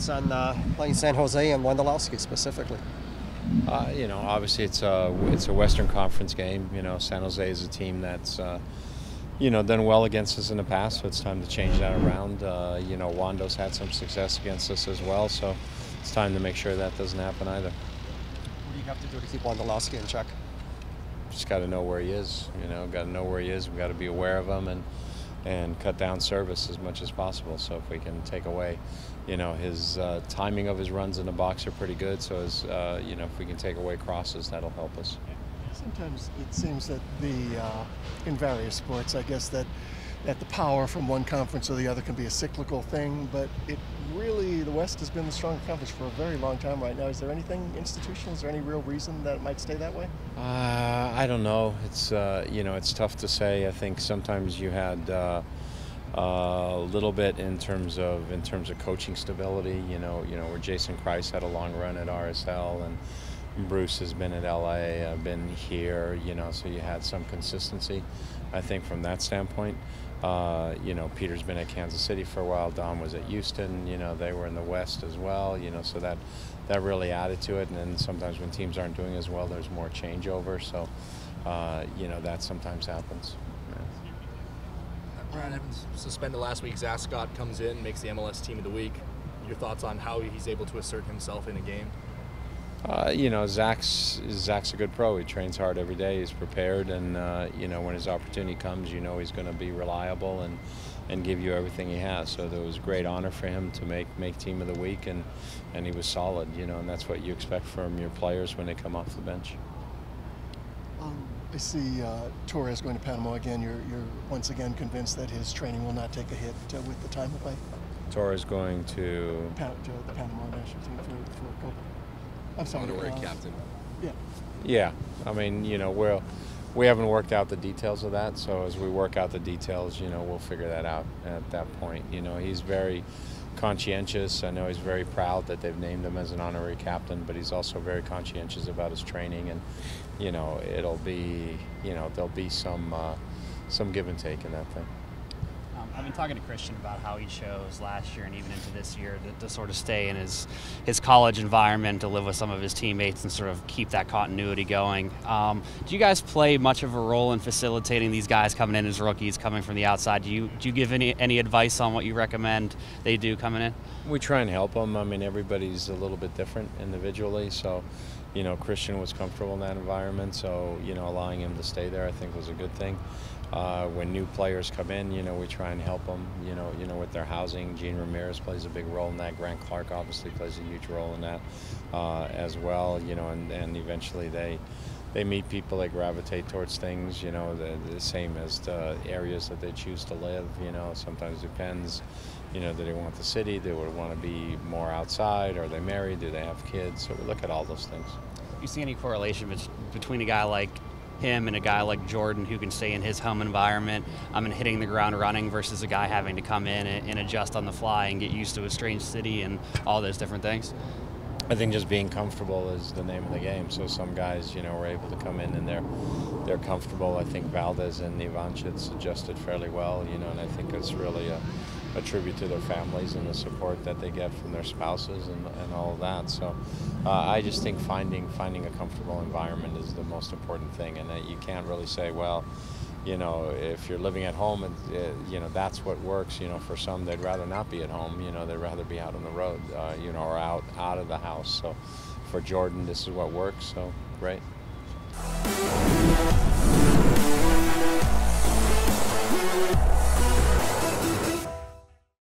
thoughts on playing San Jose and Wondolowski specifically? Obviously it's a Western Conference game. San Jose is a team that's done well against us in the past, so it's time to change that around. Wando's had some success against us as well, so it's time to make sure that doesn't happen either. What do you have to do to keep Wondolowski in check? Just got to know where he is. Got to know where he is. We got to be aware of him and cut down service as much as possible. So if we can take away, his timing of his runs in the box are pretty good. So if we can take away crosses, that'll help us. Sometimes it seems that in various sports, I guess that the power from one conference or the other can be a cyclical thing, but the West has been the stronger conference for a very long time right now. Is there anything institutional? Is there any real reason that it might stay that way? I don't know. It's tough to say. I think sometimes you had a little bit in terms of coaching stability. Where Jason Kreis had a long run at RSL and Bruce has been at LA, been here, so you had some consistency, I think, from that standpoint. Peter's been at Kansas City for a while. Don was at Houston. They were in the West as well. So that really added to it. And then sometimes when teams aren't doing as well, there's more changeover. So, that sometimes happens. Brad Evans suspended last week. Zach Scott comes in, makes the MLS Team of the Week. Your thoughts on how he's able to assert himself in a game? Zach's a good pro. He trains hard every day. He's prepared, and when his opportunity comes, he's going to be reliable and give you everything he has. So there was great honor for him to make Team of the Week, and he was solid. And that's what you expect from your players when they come off the bench. I see Torres going to Panama again. You're once again convinced that his training will not take a hit with the time away. Torres going to the Panama national team for Copa. I'm sorry. Honorary captain. Yeah. Yeah. I mean, we haven't worked out the details of that, so as we work out the details, we'll figure that out at that point. He's very conscientious. I know he's very proud that they've named him as an honorary captain, but he's also very conscientious about his training, and it'll be there'll be some give and take in that thing. I've been talking to Christian about how he chose last year and even into this year to sort of stay in his college environment, to live with some of his teammates and sort of keep that continuity going. Do you guys play much of a role in facilitating these guys coming in as rookies, coming from the outside? Do you give any advice on what you recommend they do coming in? We try and help them. I mean, everybody's a little bit different individually, so Christian was comfortable in that environment, so allowing him to stay there, I think, was a good thing. When new players come in, we try and help them, with their housing. Gene Ramirez plays a big role in that. Grant Clark obviously plays a huge role in that as well, and eventually they meet people, they gravitate towards things, the same as the areas that they choose to live, sometimes it depends, do they want the city, do they want to be more outside, are they married, do they have kids? So we look at all those things. Do you see any correlation between a guy like him and a guy like Jordan who can stay in his home environment and hitting the ground running versus a guy having to come in and adjust on the fly and get used to a strange city and all those different things? I think just being comfortable is the name of the game. So some guys, were able to come in and they're comfortable. I think Valdez and Ivanchitz adjusted fairly well, and I think it's really a tribute to their families and the support that they get from their spouses and all of that. So I just think finding a comfortable environment is the most important thing, and that you can't really say, well, if you're living at home, and that's what works. For some, they'd rather not be at home. They'd rather be out on the road, or out of the house. So for Jordan, this is what works. So great.